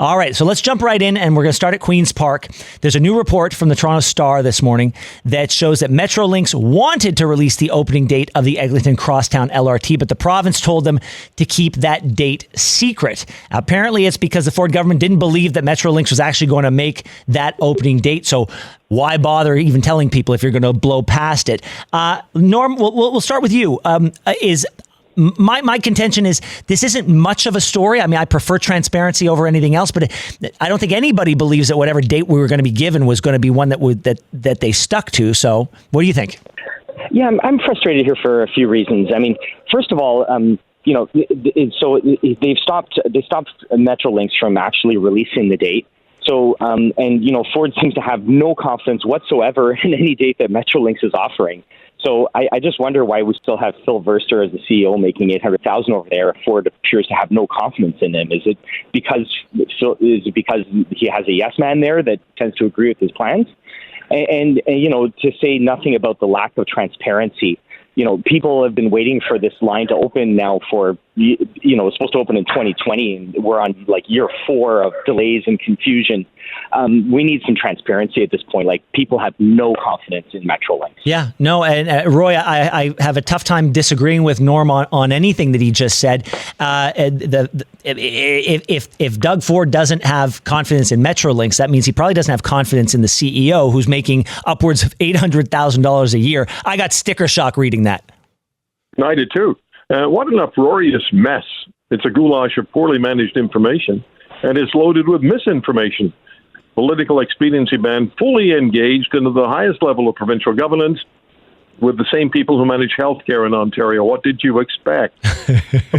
All right, so let's jump right in, and we're going to start at Queen's Park. There's a new report from the Toronto Star this morning that shows that Metrolinx wanted to release the opening date of the Eglinton Crosstown LRT, but the province told them to keep that date secret. Apparently, it's because the Ford government didn't believe that Metrolinx was actually going to make that opening date, so why bother even telling people if you're going to blow past it? Norm, we'll start with you. My contention is this isn't much of a story. I mean, I prefer transparency over anything else, but I don't think anybody believes that whatever date we were going to be given was going to be one that they stuck to. So what do you think? Yeah, I'm frustrated here for a few reasons. I mean, first of all, so they've stopped Metrolinx from actually releasing the date. So, Ford seems to have no confidence whatsoever in any date that Metrolinx is offering. So I just wonder why we still have Phil Verster as the CEO making $800,000 over there. Ford appears to have no confidence in him. Is it because he has a yes man there that tends to agree with his plans? And to say nothing about the lack of transparency. People have been waiting for this line to open now for, it's supposed to open in 2020, and we're on year 4 of delays and confusion. We need some transparency at this point. People have no confidence in Metrolinx. Yeah, no, and Roy, I have a tough time disagreeing with Norm on anything that he just said. If Doug Ford doesn't have confidence in Metrolinx, that means he probably doesn't have confidence in the CEO, who's making upwards of $800,000 a year. I got sticker shock reading that. I did too. What an uproarious mess. It's a goulash of poorly managed information, and it's loaded with misinformation. Political expediency band fully engaged into the highest level of provincial governance with the same people who manage healthcare in Ontario. What did you expect?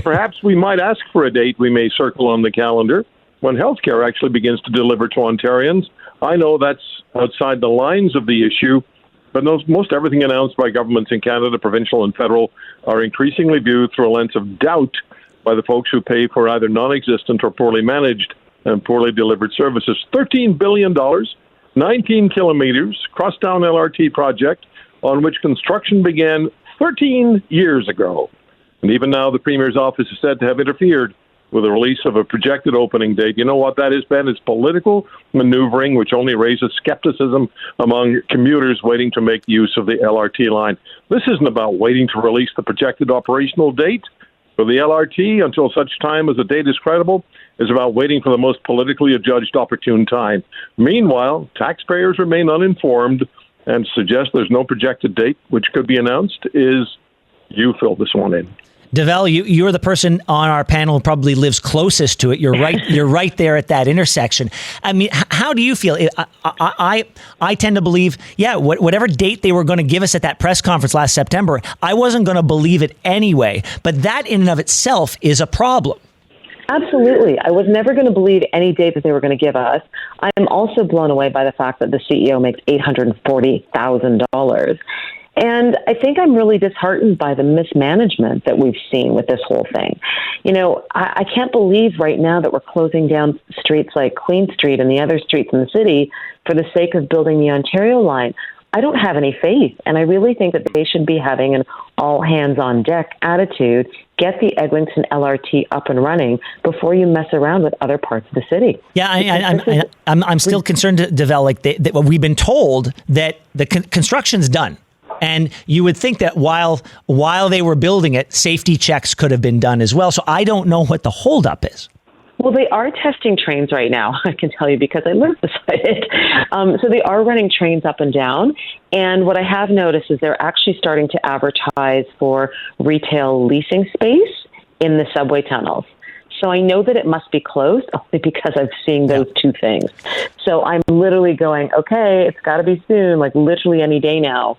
Perhaps we might ask for a date we may circle on the calendar when healthcare actually begins to deliver to Ontarians. I know that's outside the lines of the issue, but most everything announced by governments in Canada, provincial and federal, are increasingly viewed through a lens of doubt by the folks who pay for either non-existent or poorly managed and poorly delivered services. $13 billion, 19 kilometers, Crosstown LRT project on which construction began 13 years ago. And even now, the Premier's office is said to have interfered with the release of a projected opening date. You know what that is, Ben? It's political maneuvering, which only raises skepticism among commuters waiting to make use of the LRT line. This isn't about waiting to release the projected operational date for the LRT until such time as the date is credible. Is about waiting for the most politically adjudged opportune time. Meanwhile, taxpayers remain uninformed, and suggest there's no projected date which could be announced is you fill this one in. Devel, you're the person on our panel who probably lives closest to it. You're right. You're right there at that intersection. I mean, how do you feel? I tend to believe, whatever date they were going to give us at that press conference last September, I wasn't going to believe it anyway. But that in and of itself is a problem. Absolutely. I was never going to believe any date that they were going to give us. I am also blown away by the fact that the CEO makes $840,000. And I think I'm really disheartened by the mismanagement that we've seen with this whole thing. I can't believe right now that we're closing down streets like Queen Street and the other streets in the city for the sake of building the Ontario line. I don't have any faith, and I really think that they should be having an all-hands-on-deck attitude, get the Eglinton LRT up and running before you mess around with other parts of the city. Yeah, I'm still concerned, Devel, that we've been told that the construction's done. And you would think that while they were building it, safety checks could have been done as well. So I don't know what the holdup is. Well, they are testing trains right now, I can tell you, because I live beside it. So they are running trains up and down. And what I have noticed is they're actually starting to advertise for retail leasing space in the subway tunnels. So I know that it must be closed only because I'm seeing those two things. So I'm literally going, okay, it's got to be soon, like literally any day now.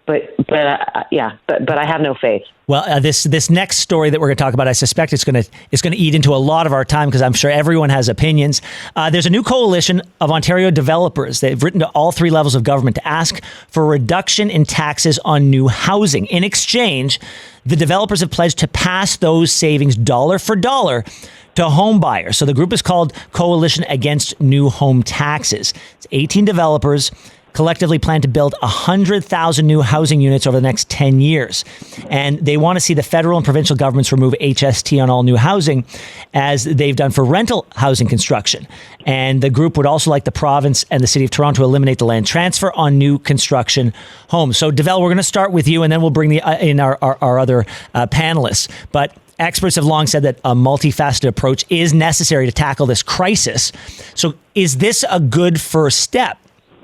But I have no faith. Well, this next story that we're going to talk about, I suspect it's going to eat into a lot of our time because I'm sure everyone has opinions. There's a new coalition of Ontario developers. They've written to all 3 levels of government to ask for a reduction in taxes on new housing. In exchange, the developers have pledged to pass those savings dollar for dollar to home buyers. So the group is called Coalition Against New Home Taxes. It's 18 developers. collectively plan to build 100,000 new housing units over the next 10 years. And they want to see the federal and provincial governments remove HST on all new housing, as they've done for rental housing construction. And the group would also like the province and the City of Toronto to eliminate the land transfer on new construction homes. So, Devel, we're going to start with you, and then we'll bring in our other panelists. But experts have long said that a multifaceted approach is necessary to tackle this crisis. So is this a good first step?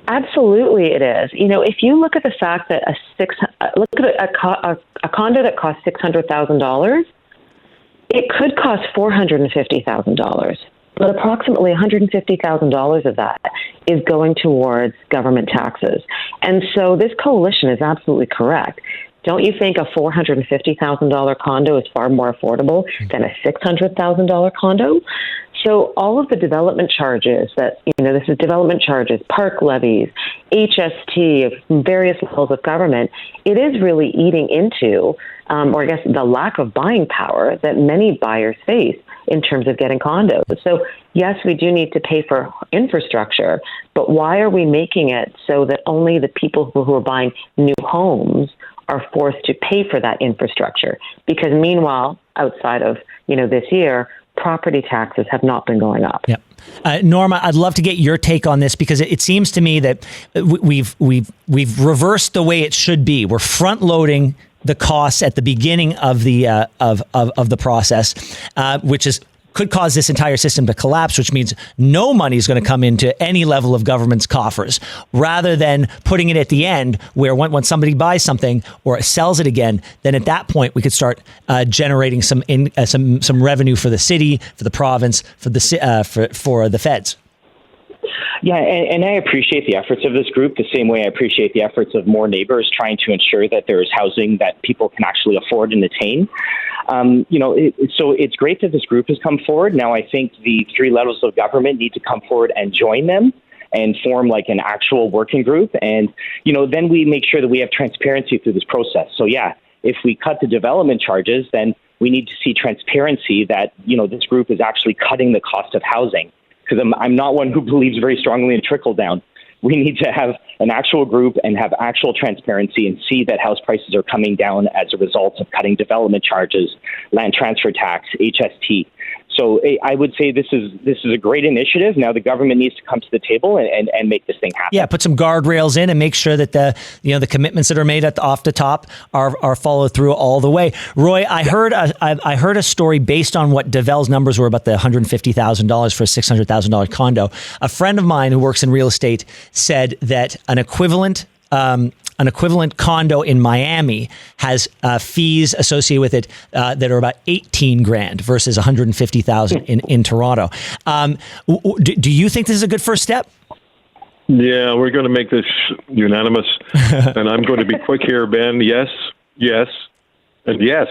Absolutely, it is. If you look at the fact that a condo that costs $600,000, it could cost $450,000. But approximately $150,000 of that is going towards government taxes. And so this coalition is absolutely correct. Don't you think a $450,000 condo is far more affordable than a $600,000 condo? So all of the development charges this is development charges, park levies, HST, various levels of government, it is really eating into, the lack of buying power that many buyers face in terms of getting condos. So yes, we do need to pay for infrastructure, but why are we making it so that only the people who are buying new homes are forced to pay for that infrastructure? Because meanwhile, outside of, this year, property taxes have not been going up. Yep. Norma, I'd love to get your take on this, because it seems to me that we've reversed the way it should be. We're front loading the costs at the beginning of the of the process, which could cause this entire system to collapse, which means no money is going to come into any level of government's coffers, rather than putting it at the end, where when somebody buys something or sells it again, then at that point we could start generating some revenue for the city, for the province, for the feds. Yeah, and I appreciate the efforts of this group the same way I appreciate the efforts of more neighbors trying to ensure that there is housing that people can actually afford and attain. So it's great that this group has come forward. Now I think the three levels of government need to come forward and join them and form like an actual working group. And, then we make sure that we have transparency through this process. So yeah, if we cut the development charges, then we need to see transparency that, this group is actually cutting the cost of housing. Because I'm not one who believes very strongly in trickle down. We need to have an actual group and have actual transparency and see that house prices are coming down as a result of cutting development charges, land transfer tax, HST. So I would say this is a great initiative. Now the government needs to come to the table and make this thing happen. Yeah, put some guardrails in and make sure that the commitments that are made off the top are followed through all the way. Roy, I heard a story based on what Devel's numbers were about the $150,000 for a $600,000 condo. A friend of mine who works in real estate said that an equivalent condo in Miami has fees associated with it that are about $18,000 versus $150,000 in Toronto. Do you think this is a good first step? Yeah, we're going to make this unanimous, and I'm going to be quick here, Ben. Yes, and yes.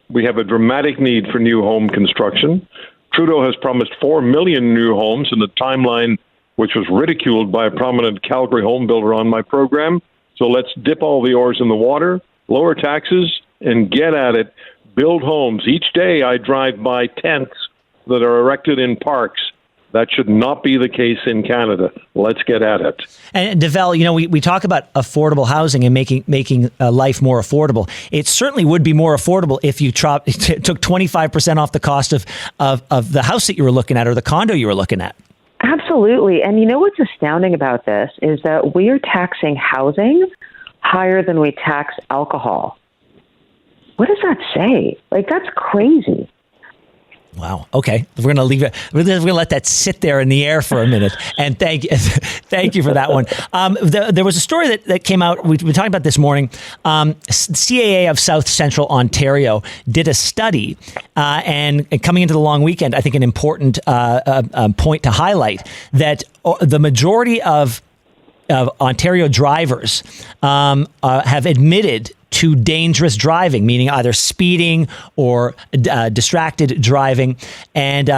We have a dramatic need for new home construction. Trudeau has promised 4 million new homes in the timeline, which was ridiculed by a prominent Calgary home builder on my program. So let's dip all the oars in the water, lower taxes, and get at it. Build homes. Each day I drive by tents that are erected in parks. That should not be the case in Canada. Let's get at it. And Devel, we talk about affordable housing and making life more affordable. It certainly would be more affordable if you took 25% off the cost of the house that you were looking at or the condo you were looking at. Absolutely. And what's astounding about this is that we are taxing housing higher than we tax alcohol. What does that say? That's crazy. Wow. Okay. We're going to leave it. We're going to let that sit there in the air for a minute. And thank you for that one. There was a story that came out. We've been talking about this morning. CAA of South Central Ontario did a study, and coming into the long weekend, I think an important point to highlight that the majority of Ontario drivers have admitted to dangerous driving, meaning either speeding or distracted driving. And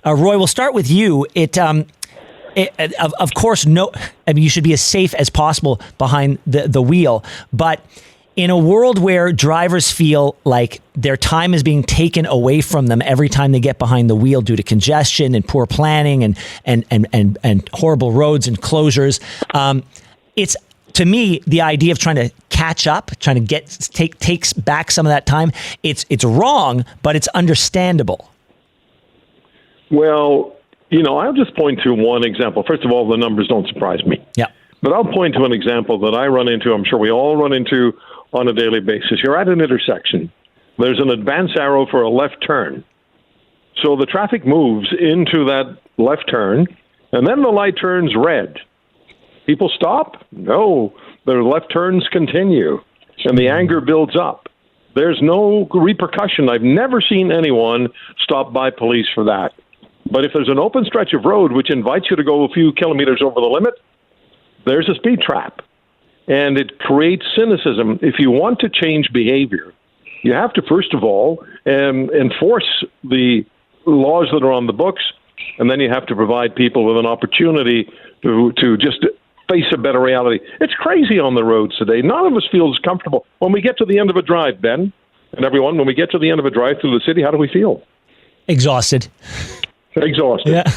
Roy, we'll start with you. Of course, you should be as safe as possible behind the wheel. But in a world where drivers feel like their time is being taken away from them every time they get behind the wheel due to congestion and poor planning and horrible roads and closures, it's, to me, the idea of trying to catch up, trying to takes back some of that time. It's wrong, but it's understandable. Well, I'll just point to one example. First of all, the numbers don't surprise me. Yeah. But I'll point to an example that I run into, I'm sure we all run into on a daily basis. You're at an intersection. There's an advance arrow for a left turn. So the traffic moves into that left turn, and then the light turns red. People stop? No. Their left turns continue, and the anger builds up. There's no repercussion. I've never seen anyone stopped by police for that. But if there's an open stretch of road which invites you to go a few kilometers over the limit, there's a speed trap. And it creates cynicism. If you want to change behavior, you have to, first of all, enforce the laws that are on the books, and then you have to provide people with an opportunity to just face a better reality. It's crazy on the roads today. None of us feels comfortable. When we get to the end of a drive, Ben, and everyone, when we get to the end of a drive through the city, how do we feel? Exhausted. Exhausted. Yeah.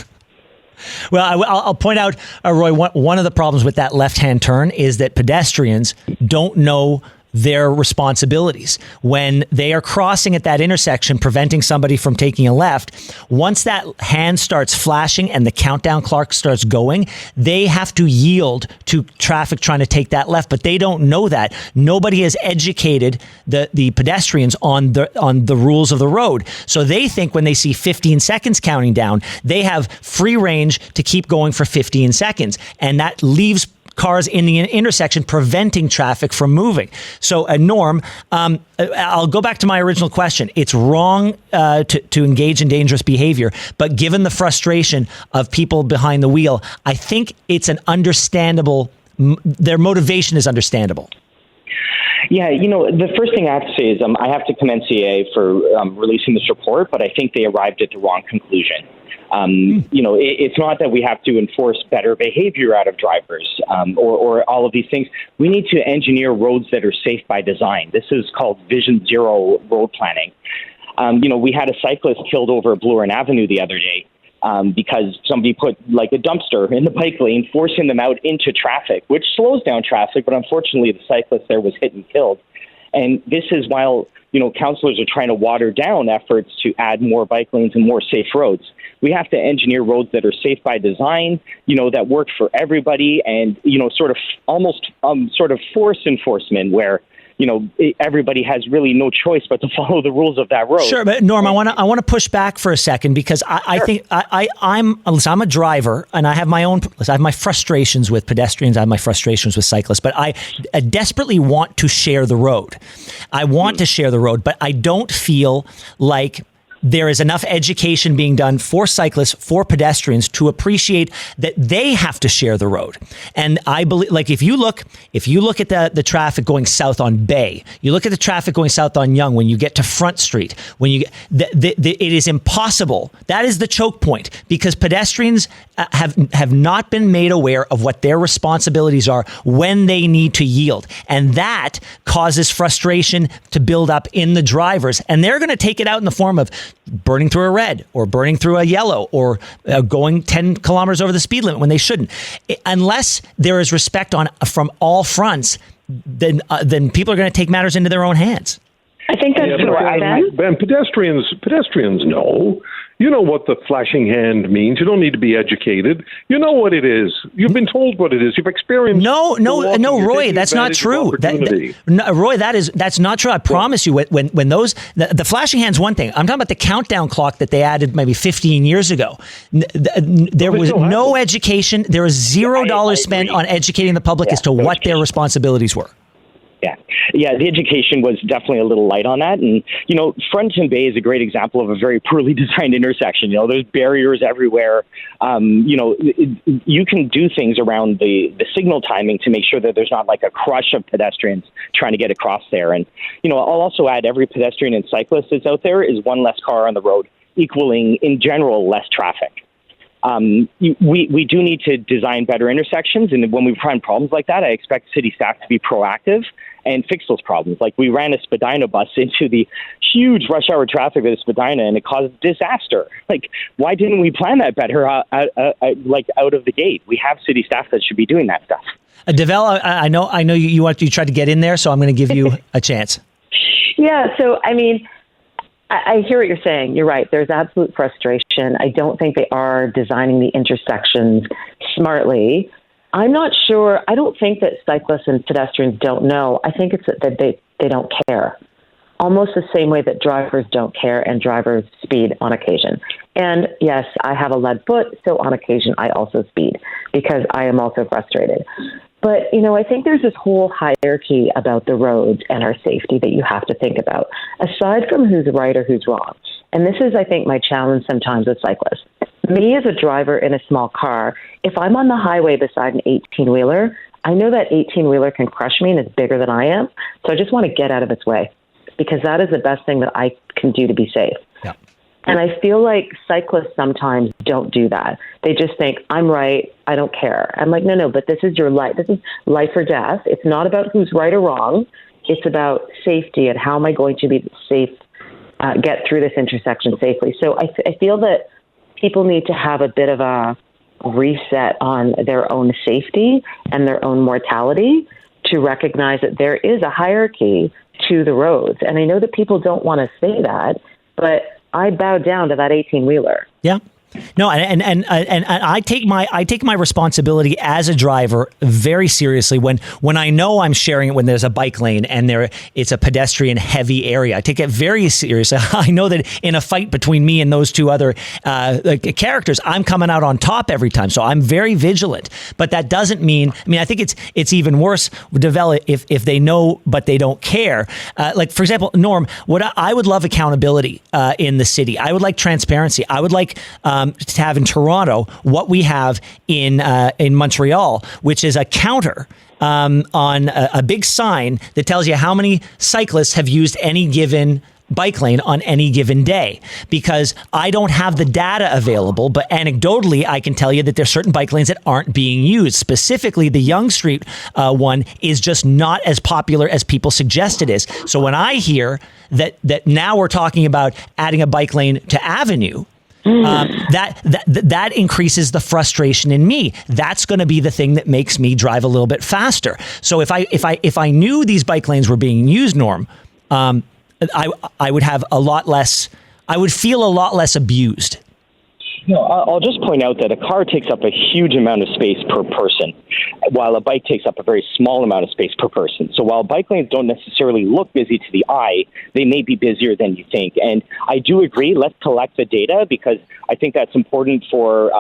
Well, I'll point out, Roy, one of the problems with that left-hand turn is that pedestrians don't know their responsibilities. When they are crossing at that intersection, preventing somebody from taking a left, once that hand starts flashing and the countdown clock starts going, they have to yield to traffic trying to take that left, but they don't know that. Nobody has educated the pedestrians on the rules of the road. So they think when they see 15 seconds counting down, they have free range to keep going for 15 seconds. And that leaves cars in the intersection, preventing traffic from moving. So, Norm, I'll go back to my original question. It's wrong to engage in dangerous behavior, but given the frustration of people behind the wheel, I think it's an understandable, their motivation is understandable. Yeah, the first thing I have to say is I have to commend CAA for releasing this report, but I think they arrived at the wrong conclusion. It's not that we have to enforce better behavior out of drivers or all of these things. We need to engineer roads that are safe by design. This is called Vision Zero road planning. We had a cyclist killed over Bloor Avenue the other day because somebody put like a dumpster in the bike lane, forcing them out into traffic, which slows down traffic. But unfortunately, the cyclist there was hit and killed. And this is while, councillors are trying to water down efforts to add more bike lanes and more safe roads. We have to engineer roads that are safe by design, that work for everybody, and, sort of almost sort of force enforcement where, everybody has really no choice but to follow the rules of that road. Sure, but Norm, I want to push back for a second because I think I'm a driver and I have my frustrations with pedestrians. I have my frustrations with cyclists, but I desperately want to share the road. I want to share the road, but I don't feel like there is enough education being done for cyclists, for pedestrians to appreciate that they have to share the road. And I believe, like, if you look at the traffic going south on Bay, you look at the traffic going south on Yonge, when you get to Front Street, when you get, it is impossible. That is the choke point because pedestrians have not been made aware of what their responsibilities are when they need to yield. And that causes frustration to build up in the drivers. And they're going to take it out in the form of burning through a red or burning through a yellow or going 10 kilometers over the speed limit when they shouldn't. Unless there is respect from all fronts, then people are going to take matters into their own hands. I think that's correct. Ben, pedestrians know. You know what the flashing hand means. You don't need to be educated. You know what it is. You've been told what it is. You've experienced. No, Roy, that's not true. Roy, that's not true. I promise you. When the flashing hand's one thing. I'm talking about the countdown clock that they added maybe 15 years ago. There was no education. There was $0 spent on educating the public as to what their responsibilities were. Yeah, the education was definitely a little light on that. And, Fronton Bay is a great example of a very poorly designed intersection. There's barriers everywhere. You can do things around the signal timing to make sure that there's not like a crush of pedestrians trying to get across there. And, I'll also add every pedestrian and cyclist that's out there is one less car on the road, equaling, in general, less traffic. we do need to design better intersections. And when we find problems like that, I expect city staff to be proactive and fix those problems. Like we ran a Spadina bus into the huge rush hour traffic of Spadina, and it caused disaster. Like, why didn't we plan that better out of the gate? We have city staff that should be doing that stuff. Devel, I know you tried to get in there, so I'm going to give you a chance. Yeah, so I mean, I hear what you're saying. You're right. There's absolute frustration. I don't think they are designing the intersections smartly. I'm not sure. I don't think that cyclists and pedestrians don't know. I think it's that they don't care. Almost the same way that drivers don't care and drivers speed on occasion. And yes, I have a lead foot, so on occasion I also speed because I am also frustrated. But, I think there's this whole hierarchy about the roads and our safety that you have to think about, aside from who's right or who's wrong. And this is, I think, my challenge sometimes with cyclists. Me as a driver in a small car, if I'm on the highway beside an 18-wheeler, I know that 18-wheeler can crush me and it's bigger than I am. So I just want to get out of its way because that is the best thing that I can do to be safe. Yeah. And I feel like cyclists sometimes don't do that. They just think, I'm right, I don't care. I'm like, no, but this is your life. This is life or death. It's not about who's right or wrong. It's about safety and how am I going to be safe, get through this intersection safely. So I feel that people need to have a bit of a reset on their own safety and their own mortality to recognize that there is a hierarchy to the roads. And I know that people don't want to say that, but I bow down to that 18-wheeler. Yeah. No, and I take my responsibility as a driver very seriously when I know I'm sharing it when there's a bike lane and it's a pedestrian heavy area. I take it very seriously. I know that in a fight between me and those two other characters, I'm coming out on top every time. So I'm very vigilant. But that doesn't mean. I mean, I think it's even worse. Develop if they know but they don't care. Like for example, Norm, I would love accountability in the city. I would like transparency. I would like. To have in Toronto what we have in Montreal, which is a counter on a big sign that tells you how many cyclists have used any given bike lane on any given day, because I don't have the data available, but anecdotally I can tell you that there's certain bike lanes that aren't being used. Specifically, the Yonge Street one is just not as popular as people suggest it is. So when I hear that now we're talking about adding a bike lane to Avenue, that increases the frustration in me. That's going to be the thing that makes me drive a little bit faster. So if I knew these bike lanes were being used, Norm, I would have a lot less. I would feel a lot less abused. No, I'll just point out that a car takes up a huge amount of space per person, while a bike takes up a very small amount of space per person. So while bike lanes don't necessarily look busy to the eye, they may be busier than you think. And I do agree, let's collect the data, because I think that's important for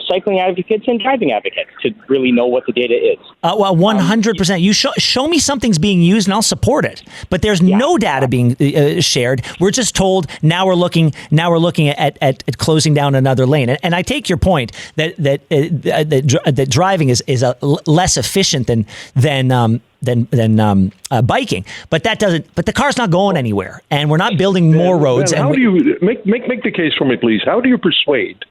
cycling advocates and driving advocates to really know what the data is. Well, 100%. You show me something's being used and I'll support it. But there's no data being shared. We're just told now we're looking at closing down another lane. And I take your point that driving is less efficient than biking, but that doesn't. But the car's not going anywhere, and we're not building more roads. How do you make the case for me, please? How do you persuade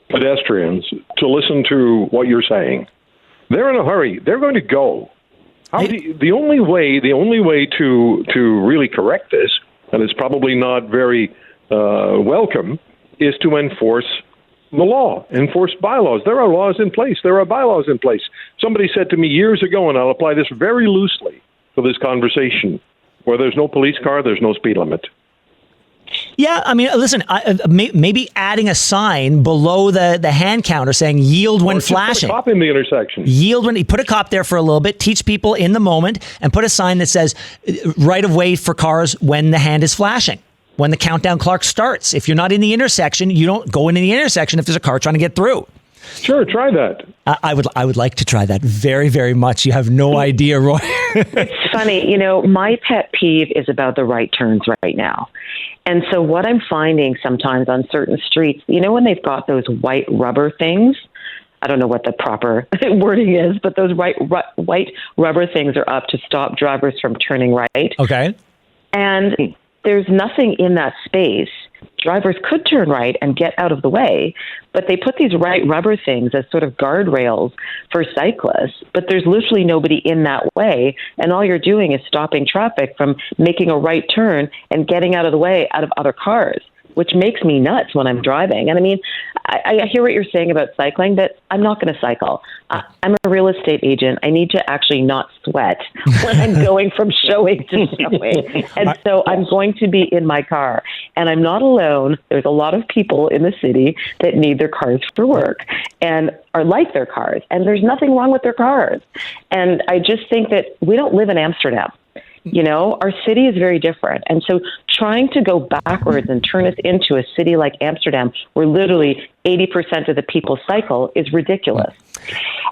pedestrians to listen to what you're saying? They're in a hurry. They're going to go. The only way to really correct this, and it's probably not very welcome, is to enforce the law, enforce bylaws. There are laws in place. There are bylaws in place. Somebody said to me years ago, and I'll apply this very loosely to this conversation, where there's no police car, there's no speed limit. Yeah, I mean, listen, maybe adding a sign below the hand counter saying yield when flashing. Put a cop in the intersection. Yield when you put a cop there for a little bit, teach people in the moment, and put a sign that says right of way for cars when the hand is flashing. When the countdown clock starts. If you're not in the intersection, you don't go into the intersection if there's a car trying to get through. Sure, try that. I would like to try that very, very much. You have no idea, Roy. It's funny, my pet peeve is about the right turns right now. And so what I'm finding sometimes on certain streets, when they've got those white rubber things, I don't know what the proper wording is, but those white rubber things are up to stop drivers from turning right. Okay. And there's nothing in that space drivers could turn right and get out of the way, but they put these white rubber things as sort of guardrails for cyclists, but there's literally nobody in that way, and all you're doing is stopping traffic from making a right turn and getting out of the way out of other cars, which makes me nuts when I'm driving. And I mean, I hear what you're saying about cycling, but I'm not going to cycle. I'm a real estate agent. I need to actually not sweat when I'm going from showing to showing. And so I'm going to be in my car. And I'm not alone. There's a lot of people in the city that need their cars for work and are like their cars. And there's nothing wrong with their cars. And I just think that we don't live in Amsterdam. You know, our city is very different. And so trying to go backwards and turn us into a city like Amsterdam, where literally 80% of the people cycle, is ridiculous.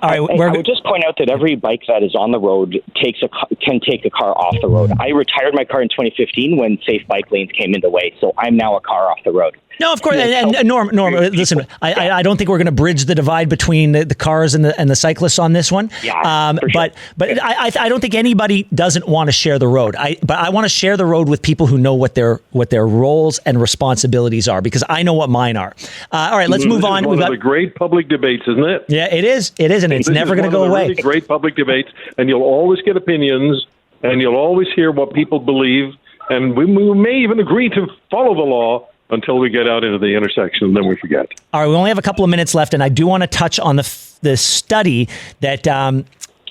All right, I would just point out that every bike that is on the road can take a car off the road. I retired my car in 2015 when safe bike lanes came into way, so I'm now a car off the road. No, of course. And Norm, listen, I don't think we're going to bridge the divide between the cars and the cyclists on this one. Yeah, for sure. But I don't think anybody doesn't want to share the road. But I want to share the road with people who know what their roles and responsibilities are, because I know what mine are. All right, let's move on. One of the great public debates, isn't it? Yeah, it is, and it's never going to go away. Really great public debates, and you'll always get opinions, and you'll always hear what people believe, and we may even agree to follow the law until we get out into the intersection, and then we forget. All right, we only have a couple of minutes left, and I do want to touch on the study that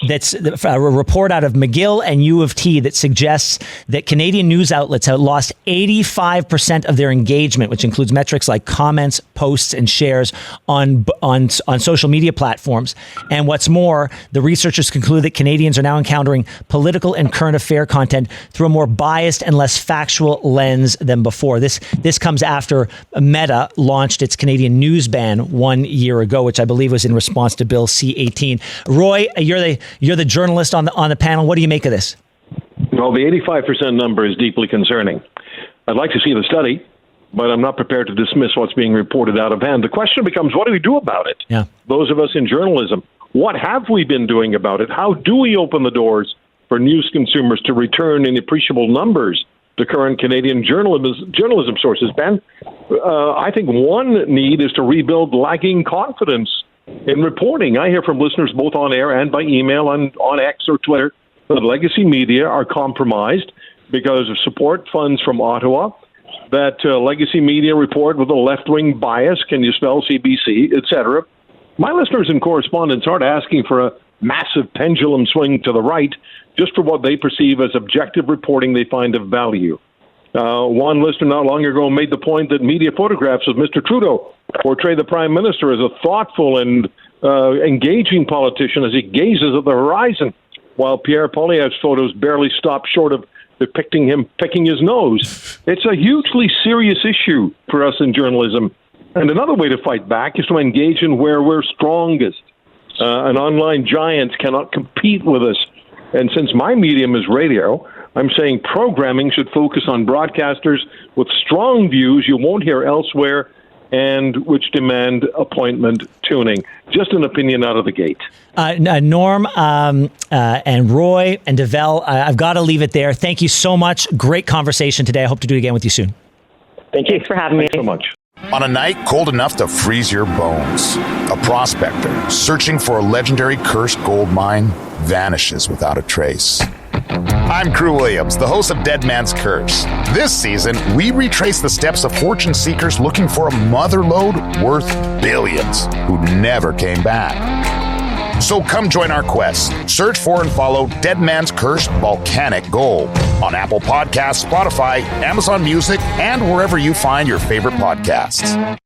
that's a report out of McGill and U of T that suggests that Canadian news outlets have lost 85% of their engagement, which includes metrics like comments, posts, and shares on social media platforms. And what's more, the researchers conclude that Canadians are now encountering political and current affair content through a more biased and less factual lens than before. This comes after Meta launched its Canadian news ban 1 year ago, which I believe was in response to Bill C-18. Roy, you're the journalist on the panel. What do you make of this? Well, the 85% number is deeply concerning. I'd like to see the study, but I'm not prepared to dismiss what's being reported out of hand. The question becomes, what do we do about it? Yeah. Those of us in journalism, what have we been doing about it? How do we open the doors for news consumers to return in appreciable numbers to current Canadian journalism sources? Ben, I think one need is to rebuild lagging confidence in reporting. I hear from listeners both on air and by email and on X or Twitter that legacy media are compromised because of support funds from Ottawa, that legacy media report with a left-wing bias, can you spell CBC, etc. My listeners and correspondents aren't asking for a massive pendulum swing to the right, just for what they perceive as objective reporting they find of value. One listener not long ago made the point that media photographs of Mr. Trudeau portray the Prime Minister as a thoughtful and engaging politician as he gazes at the horizon, while Pierre Poilievre's photos barely stop short of depicting him picking his nose. It's a hugely serious issue for us in journalism. And another way to fight back is to engage in where we're strongest. An online giants cannot compete with us. And since my medium is radio, I'm saying programming should focus on broadcasters with strong views you won't hear elsewhere and which demand appointment tuning. Just an opinion out of the gate. Norm and Roy and DeVell, I've got to leave it there. Thank you so much. Great conversation today. I hope to do it again with you soon. Thank you. Thanks for having me. Thanks so much. On a night cold enough to freeze your bones, a prospector searching for a legendary cursed gold mine vanishes without a trace. I'm Crew Williams, the host of Dead Man's Curse. This season, we retrace the steps of fortune seekers looking for a mother lode worth billions who never came back. So come join our quest. Search for and follow Dead Man's Curse Volcanic Gold on Apple Podcasts, Spotify, Amazon Music, and wherever you find your favorite podcasts.